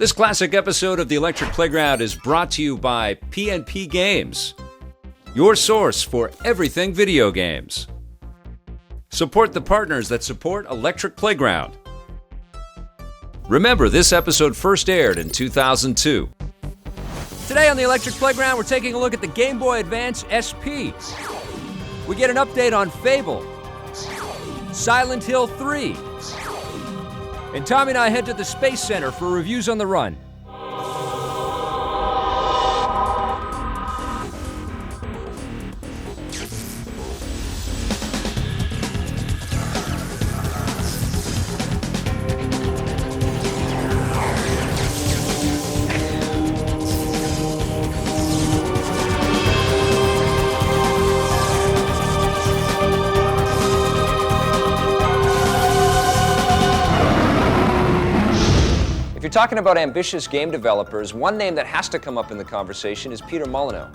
This classic episode of the Electric Playground is brought to you by P&P Games, your source for everything video games. Support the partners that support Electric Playground. Remember, this episode first aired in 2002. Today on the Electric Playground, we're taking a look at the Game Boy Advance SP. We get an update on Fable, Silent Hill 3, and Tommy and I head to the Space Center for reviews on the run. If you're talking about ambitious game developers, one name that has to come up in the conversation is Peter Molyneux.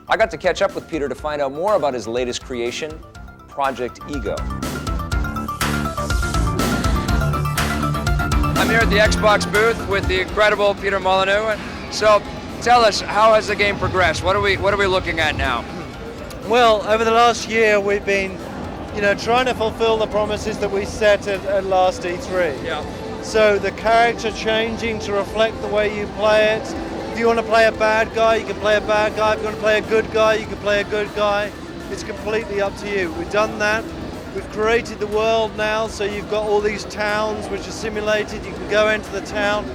I got to catch up with Peter to find out more about his latest creation, Project Ego. I'm here at the Xbox booth with the incredible Peter Molyneux. So tell us, how has the game progressed? What are we looking at now? Well, over the last year, we've been, trying to fulfill the promises that we set at last E3. Yeah. So the character changing to reflect the way you play it. If you want to play a bad guy, you can play a bad guy. If you want to play a good guy, you can play a good guy. It's completely up to you. We've done that. We've created the world now, so you've got all these towns which are simulated. You can go into the town,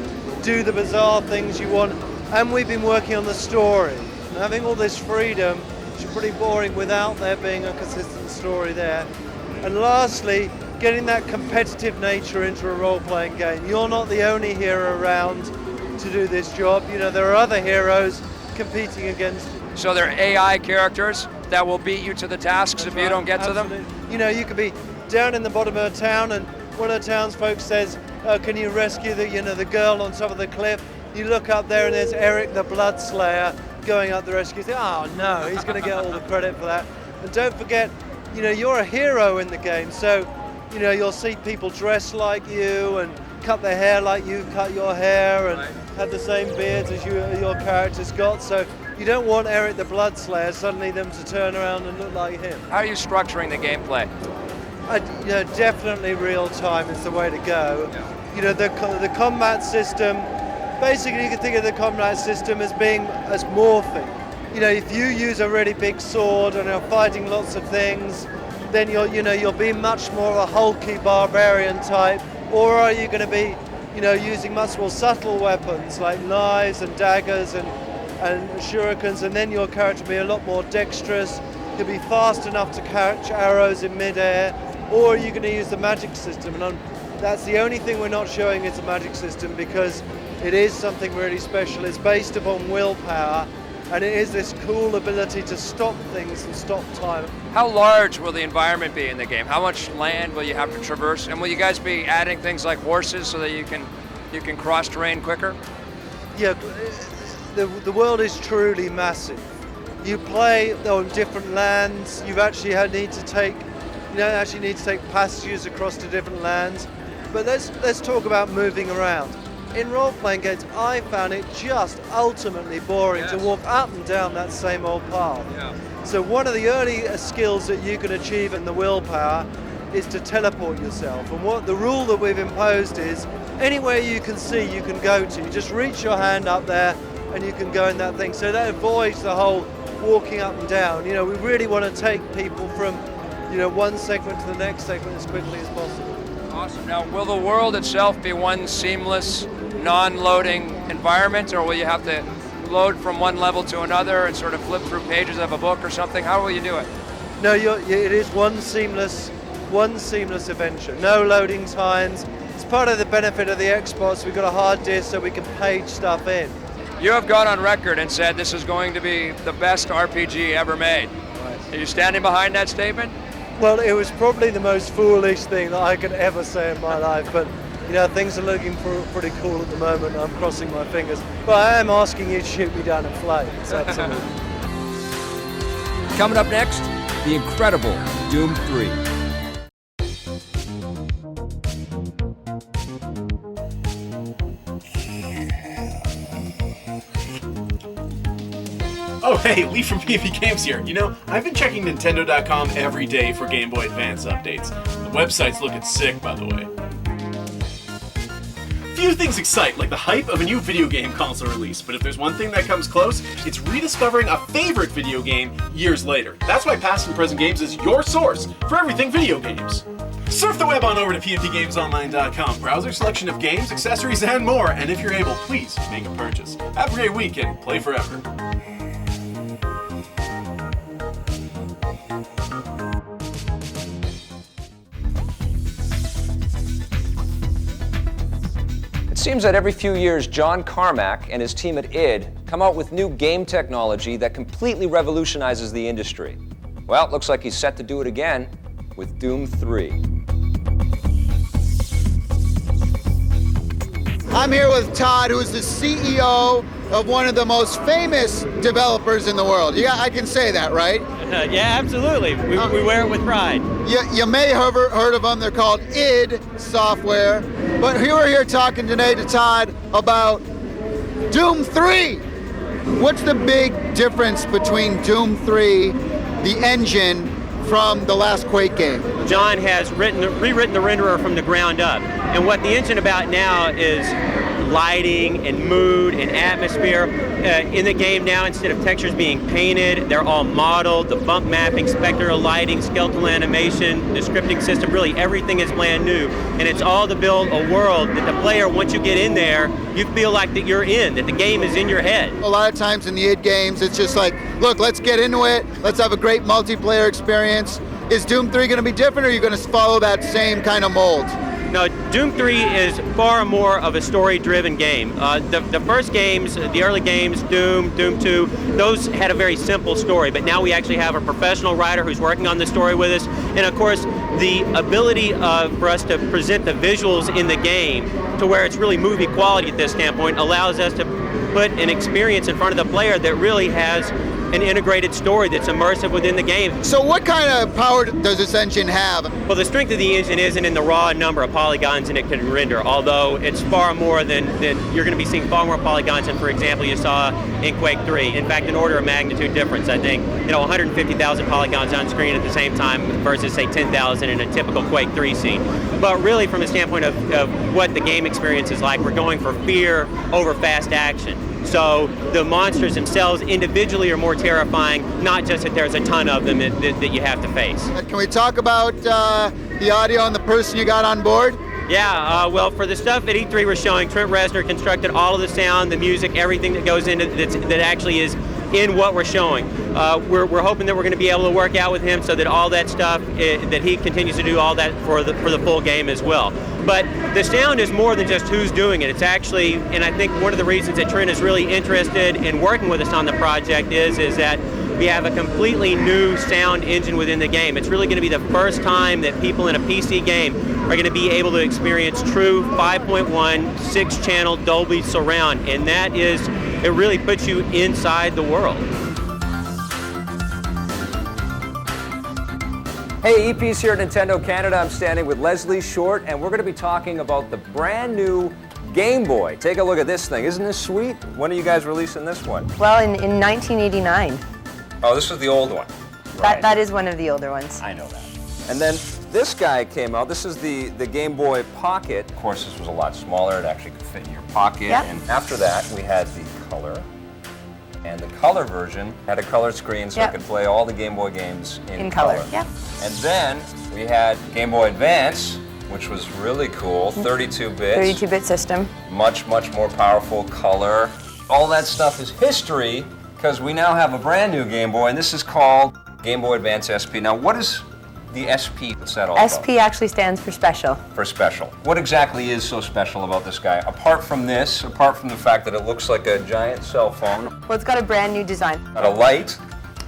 do the bizarre things you want. And we've been working on the story. And having all this freedom is pretty boring without there being a consistent story there. And lastly, getting that competitive nature into a role-playing game. You're not the only hero around to do this job. There are other heroes competing against you. So they're AI characters that will beat you to the tasks if you don't get to them? You could be down in the bottom of a town and one of the townsfolk says, can you rescue the girl on top of the cliff? You look up there and there's Eric the Bloodslayer going up the rescue. You think, oh no, he's going to get all the credit for that. And don't forget, you're a hero in the game, so you'll see people dressed like you and cut their hair like you cut your hair and have the same beards as your character's got. So you don't want Eric the Bloodslayer suddenly them to turn around and look like him. How are you structuring the gameplay? Definitely real time is the way to go. Yeah. The combat system, basically you can think of the combat system as morphing. If you use a really big sword and are fighting lots of things, then you'll be much more of a hulky barbarian type, or are you going to be, using much more subtle weapons like knives and daggers and shurikens, and then your character will be a lot more dexterous. You'll be fast enough to catch arrows in midair, or are you going to use the magic system? And that's the only thing we're not showing is a magic system because it is something really special. It's based upon willpower. And it is this cool ability to stop things and stop time. How large will the environment be in the game? How much land will you have to traverse? And will you guys be adding things like horses so that you can cross terrain quicker? Yeah, the world is truly massive. You play on different lands. You actually need to take passages across to different lands. But let's talk about moving around. In role-playing games, I found it just ultimately boring to walk up and down that same old path. Yeah. So one of the early skills that you can achieve in the willpower is to teleport yourself. And what the rule that we've imposed is, anywhere you can see, you can go to. You just reach your hand up there and you can go in that thing. So that avoids the whole walking up and down. We really want to take people from, one segment to the next segment as quickly as possible. Awesome. Now, will the world itself be one seamless, non-loading environment, or will you have to load from one level to another and sort of flip through pages of a book or something? How will you do it? No, it is one seamless adventure. No loading times. It's part of the benefit of the Xbox. We've got a hard disk so we can page stuff in. You have gone on record and said this is going to be the best RPG ever made. Right. Are you standing behind that statement? Well, it was probably the most foolish thing that I could ever say in my life, but things are looking pretty cool at the moment. I'm crossing my fingers. But I am asking you to shoot me down in flames, absolutely. Coming up next, the incredible Doom 3. Oh hey, Lee from PNP Games here. You know, I've been checking Nintendo.com every day for Game Boy Advance updates. The website's looking sick, by the way. Few things excite like the hype of a new video game console release, but if there's one thing that comes close, it's rediscovering a favorite video game years later. That's why Past and Present Games is your source for everything video games. Surf the web on over to pnpgamesonline.com. Browse your selection of games, accessories, and more, and if you're able, please make a purchase. Have a great week and play forever. It seems that every few years, John Carmack and his team at id come out with new game technology that completely revolutionizes the industry. Well, it looks like he's set to do it again with Doom 3. I'm here with Todd, who is the CEO of one of the most famous developers in the world. I can say that, right? Yeah, absolutely. We wear it with pride. You may have heard of them. They're called id Software. But we're here talking today to Todd about Doom 3. What's the big difference between Doom 3, the engine, from the last Quake game? John has rewritten the renderer from the ground up. And what the engine about now is lighting and mood and atmosphere. In the game now, instead of textures being painted, they're all modeled. The bump mapping, spectral lighting, skeletal animation, the scripting system, really everything is brand new. And it's all to build a world that the player, once you get in there, you feel like that you're in, that the game is in your head. A lot of times in the id games, it's just like, look, let's get into it. Let's have a great multiplayer experience. Is Doom 3 going to be different, or are you going to follow that same kind of mold? No, Doom 3 is far more of a story-driven game. The first games, the early games, Doom 2, those had a very simple story, but now we actually have a professional writer who's working on the story with us, and of course, the ability for us to present the visuals in the game to where it's really movie quality at this standpoint allows us to put an experience in front of the player that really has an integrated story that's immersive within the game. So what kind of power does this engine have? Well, the strength of the engine isn't in the raw number of polygons that it can render, although it's far more than you're going to be seeing far more polygons than, for example, you saw in Quake 3. In fact, an order of magnitude difference, I think. 150,000 polygons on screen at the same time versus, say, 10,000 in a typical Quake 3 scene. But really, from a standpoint of what the game experience is like, we're going for fear over fast action. So the monsters themselves individually are more terrifying, not just that there's a ton of them that you have to face. Can we talk about the audio and the person you got on board? Yeah, well, for the stuff at E3 we're showing, Trent Reznor constructed all of the sound, the music, everything that goes into that actually is in what we're showing. We're hoping that we're going to be able to work out with him so that all that stuff, that he continues to do all that for the full game as well. But the sound is more than just who's doing it. It's actually, and I think one of the reasons that Trent is really interested in working with us on the project is that we have a completely new sound engine within the game. It's really going to be the first time that people in a PC game are going to be able to experience true 5.1 6-channel Dolby surround, and that is, it really puts you inside the world. Hey, EP's here at Nintendo Canada. I'm standing with Leslie Short, and we're going to be talking about the brand new Game Boy. Take a look at this thing. Isn't this sweet? When are you guys releasing this one? Well, in 1989. Oh, this is the old one. Right. That is one of the older ones. I know that. And then this guy came out. This is the Game Boy Pocket. Of course, this was a lot smaller. It actually could fit in your pocket. Yep. And after that, we had the color. And the color version had a color screen so it could play all the Game Boy games in color. Yep. And then we had Game Boy Advance, which was really cool, 32 bits. 32-bit system. Much, much more powerful color. All that stuff is history because we now have a brand new Game Boy, and this is called Game Boy Advance SP. Now, what is the SP set all about? SP actually stands for special. For special. What exactly is so special about this guy? Apart from this, apart from the fact that it looks like a giant cell phone. Well, it's got a brand new design. Got a light.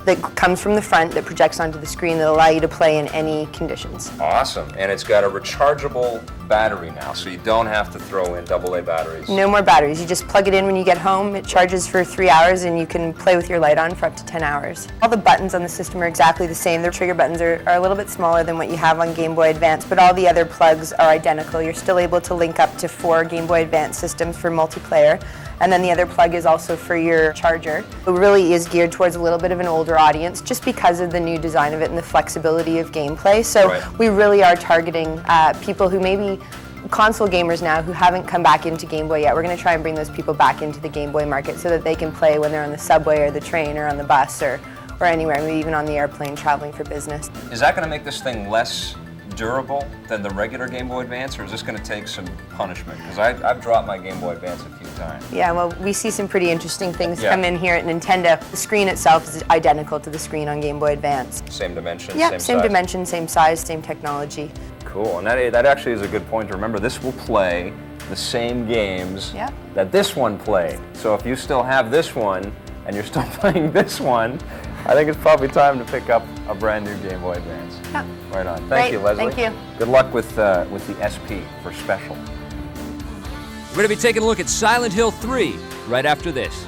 That comes from the front that projects onto the screen that allow you to play in any conditions. Awesome. And it's got a rechargeable battery now, so you don't have to throw in AA batteries. No more batteries. You just plug it in when you get home. It charges for 3 hours, and you can play with your light on for up to 10 hours. All the buttons on the system are exactly the same. The trigger buttons are a little bit smaller than what you have on Game Boy Advance, but all the other plugs are identical. You're still able to link up to 4 Game Boy Advance systems for multiplayer. and then the other plug is also for your charger. It really is geared towards a little bit of an older audience just because of the new design of it and the flexibility of gameplay. So we really are targeting people who maybe console gamers now who haven't come back into Game Boy yet. We're going to try and bring those people back into the Game Boy market so that they can play when they're on the subway or the train or on the bus or anywhere, maybe even on the airplane traveling for business. Is that going to make this thing less durable than the regular Game Boy Advance, or is this going to take some punishment? Because I've dropped my Game Boy Advance a few times. Yeah, well, we see some pretty interesting things come in here at Nintendo. The screen itself is identical to the screen on Game Boy Advance. Same dimension, yeah, same same size. dimension, same size, same technology. Cool, and that actually is a good point to remember. This will play the same games that this one played. So if you still have this one and you're still playing this one, I think it's probably time to pick up a brand new Game Boy Advance. Yeah. Right on. Thank you, Leslie. Thank you. Good luck with the SP for Special. We're going to be taking a look at Silent Hill 3 right after this.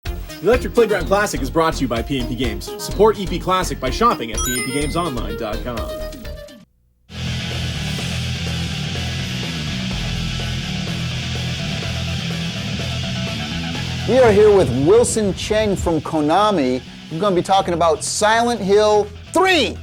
The Electric Playground Classic is brought to you by PNP Games. Support EP Classic by shopping at pnpgamesonline.com. We are here with Wilson Cheng from Konami. We're going to be talking about Silent Hill 3.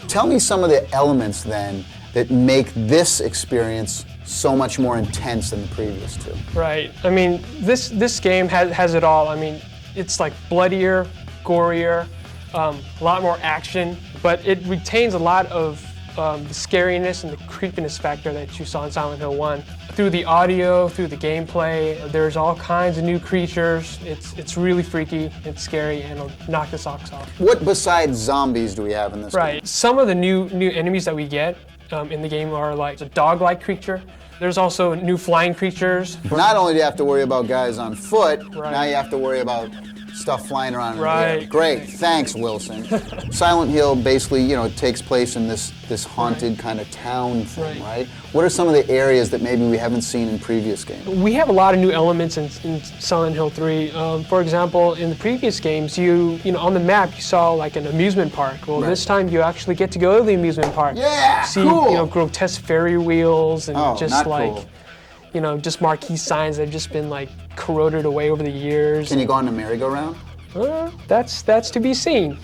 Tell me some of the elements then that make this experience so much more intense than the previous two. Right. I mean, this game has it all. I mean, it's like bloodier, gorier, a lot more action, but it retains a lot of the scariness and the creepiness factor that you saw in Silent Hill 1. Through the audio, through the gameplay, there's all kinds of new creatures. It's really freaky, it's scary, and it'll knock the socks off. What besides zombies do we have in this game? Right. Some of the new enemies that we get in the game are like a dog-like creature. There's also new flying creatures. Not only do you have to worry about guys on foot, Right. now you have to worry about stuff flying around in the Right. air. Great, thanks, Wilson. Silent Hill basically, it takes place in this haunted kind of town thing, right? What are some of the areas that maybe we haven't seen in previous games? We have a lot of new elements in Silent Hill 3. For example, in the previous games, you on the map you saw like an amusement park. Well, this time you actually get to go to the amusement park. Yeah, see, cool. grotesque ferry wheels and just not like, cool. Just marquee signs that have just been like corroded away over the years. Can you go on the merry-go-round? That's to be seen.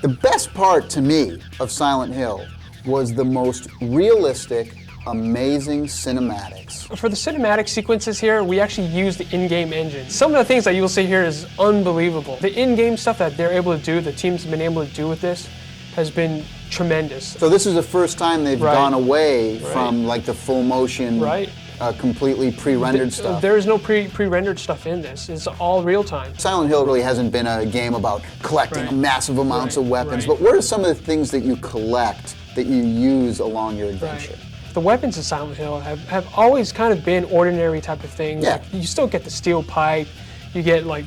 The best part to me of Silent Hill was the most realistic, amazing cinematics. For the cinematic sequences here, we actually use the in-game engine. Some of the things that you'll see here is unbelievable. The in-game stuff that they're able to do, the teams have been able to do with this, has been tremendous. So this is the first time they've gone away from like the full motion, completely pre-rendered stuff. There is no pre-rendered stuff in this. It's all real time. Silent Hill really hasn't been a game about collecting massive amounts of weapons, but what are some of the things that you collect that you use along your adventure? The weapons in Silent Hill have always kind of been ordinary type of things. Yeah. Like, you still get the steel pipe, you get like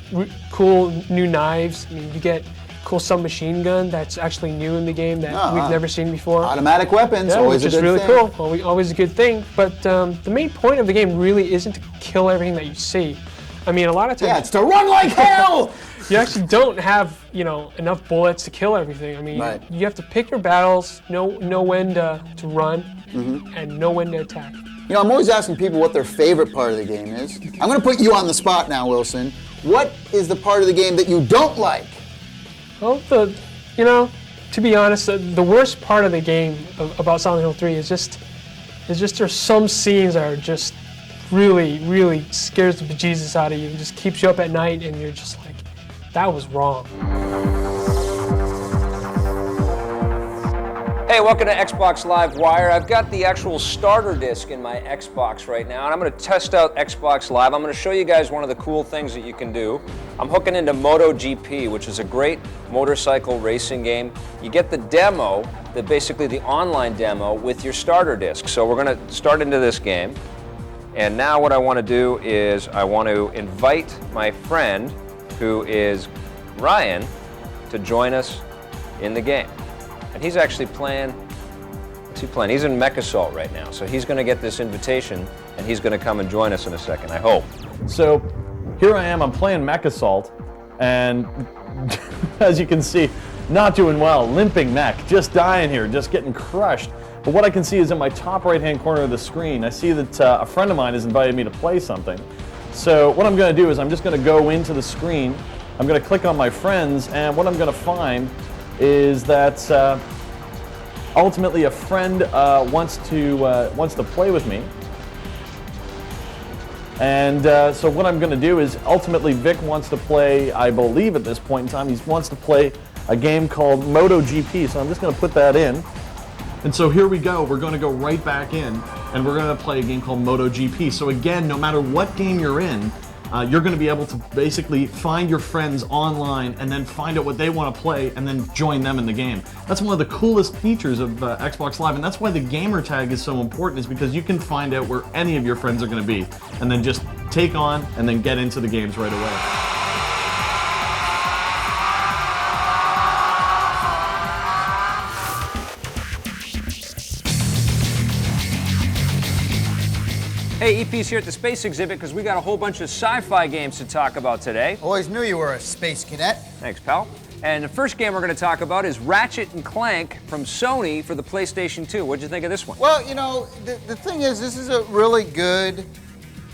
cool new knives. I mean, you get cool submachine gun that's actually new in the game that we've never seen before. Automatic weapons, always which a is good really thing. cool. Always a good thing. But the main point of the game really isn't to kill everything that you see. I mean, a lot of times. Yeah, it's to run like hell! You actually don't have, enough bullets to kill everything. I mean, you have to pick your battles, know when to run, and know when to attack. I'm always asking people what their favorite part of the game is. I'm going to put you on the spot now, Wilson. What is the part of the game that you don't like? Well, to be honest, the worst part of the game about Silent Hill 3 is just there's some scenes that are just really, really scares the bejesus out of you. It just keeps you up at night, and you're just like, that was wrong. Hey, welcome to Xbox Live Wire. I've got the actual starter disc in my Xbox right now, and I'm going to test out Xbox Live. I'm going to show you guys one of the cool things that you can do. I'm hooking into MotoGP, which is a great motorcycle racing game. You get the demo, basically the online demo, with your starter disc. So we're going to start into this game. And now what I want to do is I want to invite my friend, who is Ryan, to join us in the game. And he's actually playing, what's he playing? He's in Mech Assault right now. So he's going to get this invitation, and he's going to come and join us in a second, I hope. So here I am, I'm playing Mech Assault, and as you can see, not doing well, limping mech, just dying here, just getting crushed. But what I can see is in my top right-hand corner of the screen, I see that a friend of mine has invited me to play something. So what I'm going to do is I'm just going to go into the screen. I'm going to click on my friends, and what I'm going to find is that ultimately a friend wants to play with me. And so what I'm going to do is ultimately Vic wants to play, I believe at this point in time, he wants to play a game called MotoGP. So I'm just going to put that in. And so here we go. We're going to go right back in, and we're going to play a game called MotoGP. So again, no matter what game you're in, you're going to be able to basically find your friends online and then find out what they want to play and then join them in the game. That's one of the coolest features of Xbox Live, and that's why the gamer tag is so important, is because you can find out where any of your friends are going to be and then just take on and then get into the games right away. Hey, EP's here at the Space Exhibit because we got a whole bunch of sci-fi games to talk about today. Always knew you were a space cadet. Thanks, pal. And the first game we're going to talk about is Ratchet & Clank from Sony for the PlayStation 2. What'd you think of this one? Well, you know, the thing is, this is a really good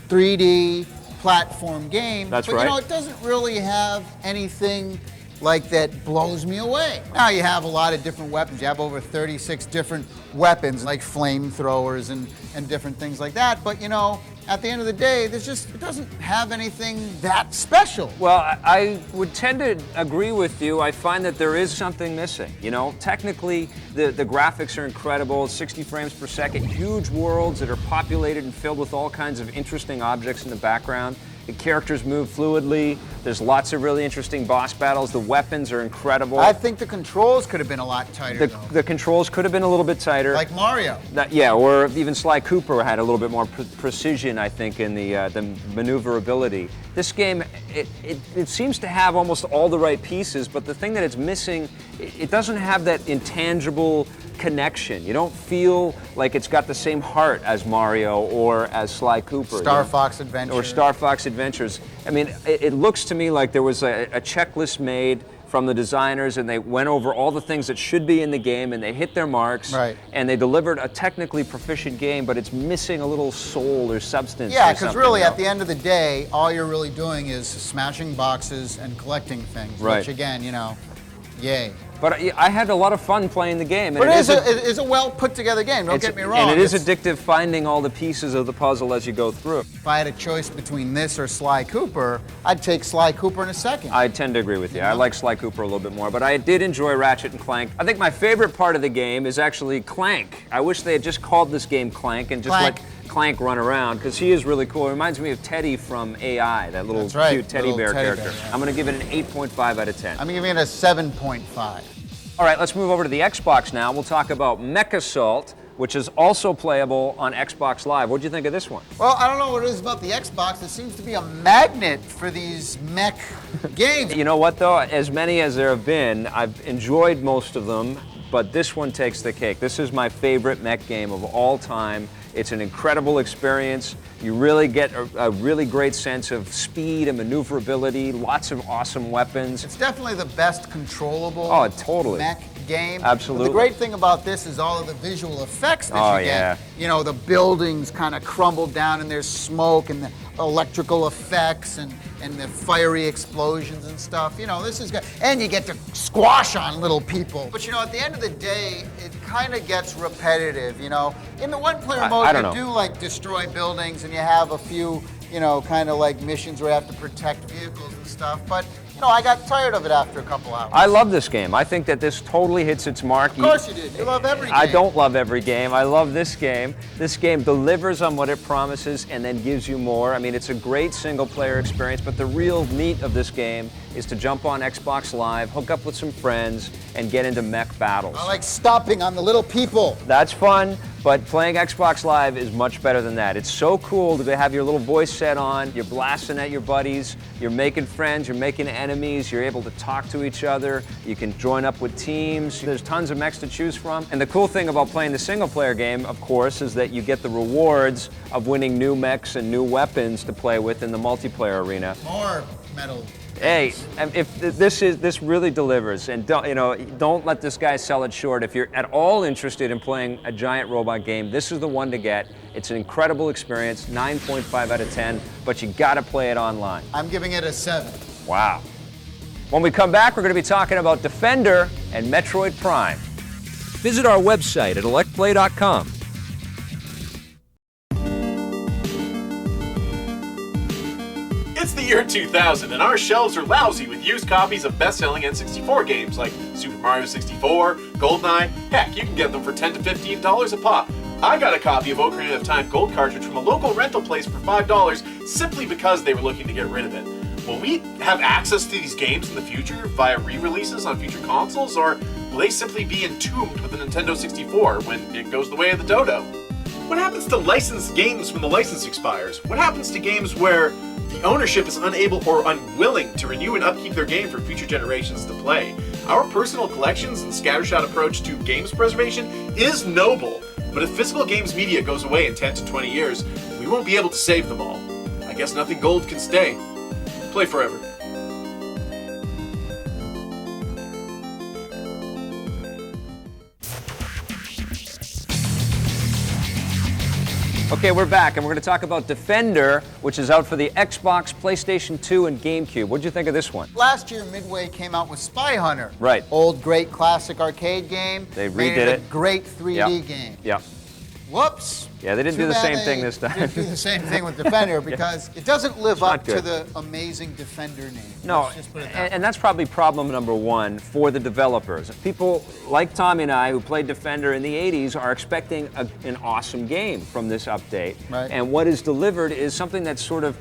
3D platform game. That's but, right. You know, it doesn't really have anything like that blows me away. Now you have a lot of different weapons. You have over 36 different weapons, like flamethrowers and different things like that. But you know, at the end of the day, it doesn't have anything that special. Well, I would tend to agree with you. I find that there is something missing. You know, technically, the graphics are incredible, 60 frames per second, huge worlds that are populated and filled with all kinds of interesting objects in the background. The characters move fluidly. There's lots of really interesting boss battles. The weapons are incredible. I think the controls could have been a lot tighter, though. The controls could have been a little bit tighter. Like Mario. Yeah, or even Sly Cooper had a little bit more precision, I think, in the maneuverability. This game, it seems to have almost all the right pieces, but the thing that it's missing, it doesn't have that intangible connection. You don't feel like it's got the same heart as Mario or as Sly Cooper. Star Fox Adventure. Or Star Fox Adventures. I mean, it looks to me like there was a checklist made from the designers, and they went over all the things that should be in the game, and they hit their marks. Right. And they delivered a technically proficient game, but it's missing a little soul or substance. Yeah, because really, at the end of the day, all you're really doing is smashing boxes and collecting things. Right. Which, again, you know, yay. But I had a lot of fun playing the game. And But it is a well put together game, don't get me wrong. And it is addictive finding all the pieces of the puzzle as you go through. If I had a choice between this or Sly Cooper, I'd take Sly Cooper in a second. I tend to agree with you. I like Sly Cooper a little bit more, but I did enjoy Ratchet & Clank. I think my favorite part of the game is actually Clank. I wish they had just called this game Clank and just let Clank run around, because he is really cool. It reminds me of Teddy from AI, that little cute teddy bear character. Yeah. I'm going to give it an 8.5 out of 10. I'm giving it a 7.5. All right, let's move over to the Xbox now. We'll talk about Mech Assault, which is also playable on Xbox Live. What do you think of this one? Well, I don't know what it is about the Xbox. It seems to be a magnet for these mech games. You know what, though? As many as there have been, I've enjoyed most of them, but this one takes the cake. This is my favorite mech game of all time. It's an incredible experience. You really get a really great sense of speed and maneuverability, lots of awesome weapons. It's definitely the best controllable mech game. Absolutely. But the great thing about this is all of the visual effects that you get. You know, the buildings kind of crumble down and there's smoke and the electrical effects and the fiery explosions and stuff. You know, this is good. And you get to squash on little people. But you know, at the end of the day, it kind of gets repetitive, you know. In the one-player mode, you do like destroy buildings and you have a few, you know, kind of like missions where you have to protect vehicles and stuff. But you know, I got tired of it after a couple hours. I love this game. I think that this totally hits its mark. Of course you did. You love every game. I don't love every game. I love this game. This game delivers on what it promises and then gives you more. I mean, it's a great single-player experience, but the real meat of this game is to jump on Xbox Live, hook up with some friends, and get into mech battles. I like stomping on the little people. That's fun, but playing Xbox Live is much better than that. It's so cool to have your little voice set on, you're blasting at your buddies, you're making friends, you're making enemies, you're able to talk to each other, you can join up with teams, there's tons of mechs to choose from. And the cool thing about playing the single-player game, of course, is that you get the rewards of winning new mechs and new weapons to play with in the multiplayer arena. More metal Hey, if this really delivers, and don't let this guy sell it short. If you're at all interested in playing a giant robot game, this is the one to get. It's an incredible experience, 9.5 out of 10, but you got to play it online. I'm giving it a 7. Wow. When we come back, we're going to be talking about Defender and Metroid Prime. Visit our website at electplay.com. It's the year 2000, and our shelves are lousy with used copies of best-selling N64 games like Super Mario 64, GoldenEye. Heck, you can get them for $10 to $15 a pop. I got a copy of Ocarina of Time Gold cartridge from a local rental place for $5 simply because they were looking to get rid of it. Will we have access to these games in the future via re-releases on future consoles, or will they simply be entombed with the Nintendo 64 when it goes the way of the dodo? What happens to licensed games when the license expires? What happens to games where the ownership is unable or unwilling to renew and upkeep their game for future generations to play? Our personal collections and scattershot approach to games preservation is noble, but if physical games media goes away in 10 to 20 years, we won't be able to save them all. I guess nothing gold can stay. Play forever. Okay, we're back, and we're going to talk about Defender, which is out for the Xbox, PlayStation 2, and GameCube. What'd you think of this one? Last year, Midway came out with Spy Hunter. Right. Old, great, classic arcade game. They Made redid it. it. A great 3D game. Yeah. Whoops. Yeah, they didn't do the same thing this time. Didn't do the same thing with Defender because it doesn't live not up to good. the amazing Defender name. No, Let's just put it that way. and that's probably problem number one for the developers. People like Tommy and I who played Defender in the 80s are expecting an awesome game from this update. Right. And what is delivered is something that sort of,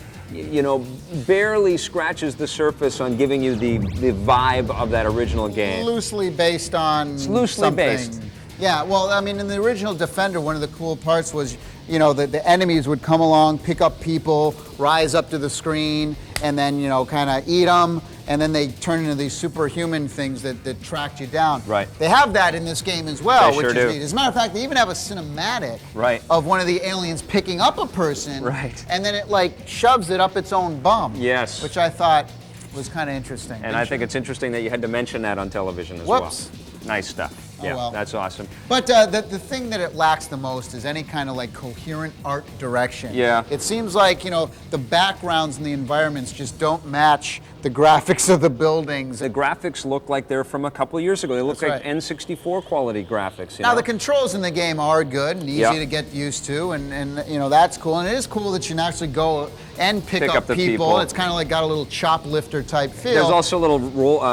barely scratches the surface on giving you the vibe of that original game. Loosely based on It's loosely something. based. Yeah, well, I mean, in the original Defender, one of the cool parts was, the enemies would come along, pick up people, rise up to the screen, and then, kind of eat them, and then they turn into these superhuman things that tracked you down. Right. They have that in this game as well, They which sure is do. neat. As a matter of fact, they even have a cinematic Right. of one of the aliens picking up a person, Right. and then it shoves it up its own bum. Yes. Which I thought was kind of interesting. And I think it's interesting that you had to mention that on television as Whoops. well. Nice stuff. Yeah, well. that's awesome. But the thing that it lacks the most is any kind of coherent art direction. Yeah. It seems like, the backgrounds and the environments just don't match the graphics of the buildings. The graphics look like they're from a couple of years ago. They look That's like right. N64 quality graphics. Now, the controls in the game are good and easy Yeah. to get used to, and that's cool. And it is cool that you can actually go and pick up the people. people. It's kind of got a little choplifter type feel. There's also a little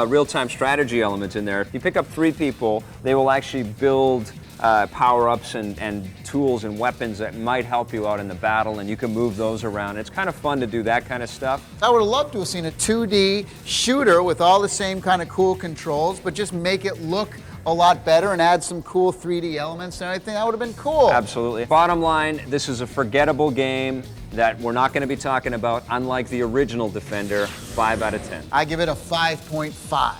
real-time strategy element in there. If you pick up 3 people, they will actually build power-ups and tools and weapons that might help you out in the battle, and you can move those around. It's kind of fun to do that kind of stuff. I would have loved to have seen a 2D shooter with all the same kind of cool controls, but just make it look a lot better and add some cool 3D elements, and I think that would have been cool. Absolutely. Bottom line, this is a forgettable game that we're not going to be talking about, unlike the original Defender. 5 out of 10. I give it a 5.5.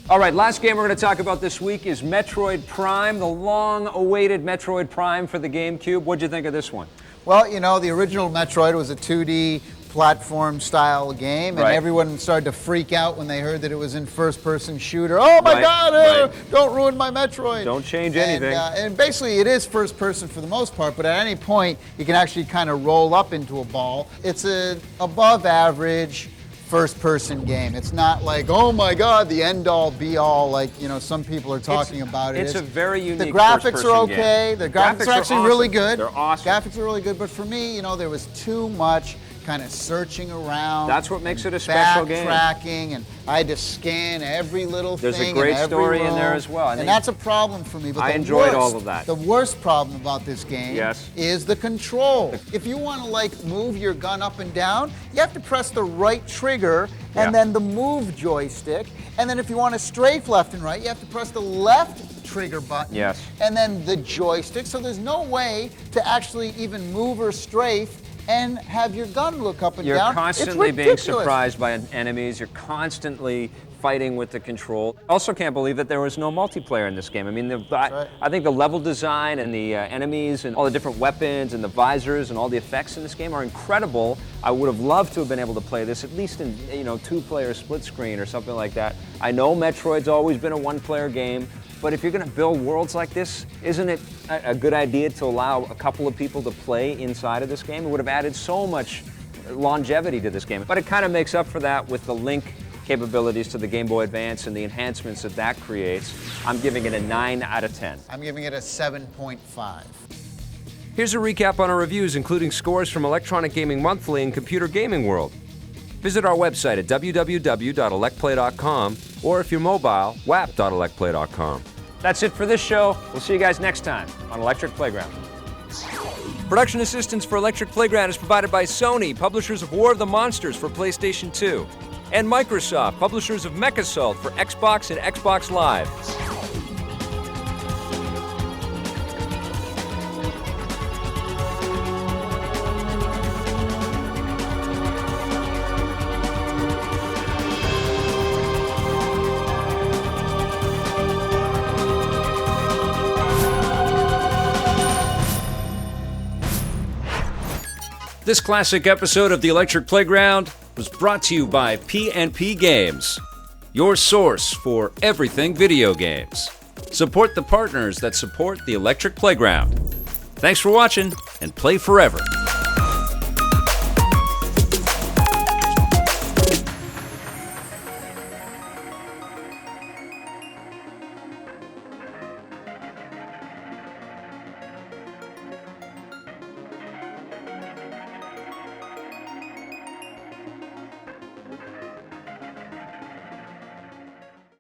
All right, last game we're going to talk about this week is Metroid Prime, the long-awaited Metroid Prime for the GameCube. What'd you think of this one? Well, the original Metroid was a 2D platform style game, and Right. everyone started to freak out when they heard that it was in first-person shooter. Oh my Right, God! right. Don't ruin my Metroid. Don't change anything. And basically, it is first-person for the most part, but at any point, you can actually kind of roll up into a ball. It's an above-average first-person game. It's not like, oh my God, the end-all, be-all, like some people are talking about it. It's a very unique The graphics first-person are okay. game. The graphics are actually awesome. really good. They're awesome. Graphics are really good, but for me, there was too much kind of searching around. That's what makes it a special game. Backtracking, and I had to scan every little There's a thing. great in every story in room, there as well. And that's a problem for me. But I the enjoyed worst, all of that. The worst problem about this game Yes. is the control. If you want to move your gun up and down, you have to press the right trigger and Yeah. then the move joystick. And then if you want to strafe left and right, you have to press the left trigger button. Yes. And then the joystick. So there's no way to actually even move or strafe and have your gun look up and You're down. constantly It's being ridiculous. surprised by enemies. You're constantly fighting with the control. Also can't believe that there was no multiplayer in this game. I mean, I think the level design and the enemies and all the different weapons and the visors and all the effects in this game are incredible. I would have loved to have been able to play this at least in, you know, 2-player split screen or something like that. I know Metroid's always been a 1-player game, but if you're going to build worlds like this, isn't it a good idea to allow a couple of people to play inside of this game? It would have added so much longevity to this game. But it kind of makes up for that with the Link capabilities to the Game Boy Advance and the enhancements that that creates. I'm giving it a 9 out of 10. I'm giving it a 7.5. Here's a recap on our reviews, including scores from Electronic Gaming Monthly and Computer Gaming World. Visit our website at www.electplay.com, or if you're mobile, wap.electplay.com. That's it for this show. We'll see you guys next time on Electric Playground. Production assistance for Electric Playground is provided by Sony, publishers of War of the Monsters for PlayStation 2, and Microsoft, publishers of Mech Assault for Xbox and Xbox Live. This classic episode of the Electric Playground was brought to you by P&P Games, your source for everything video games. Support the partners that support the Electric Playground. Thanks for watching, and play forever.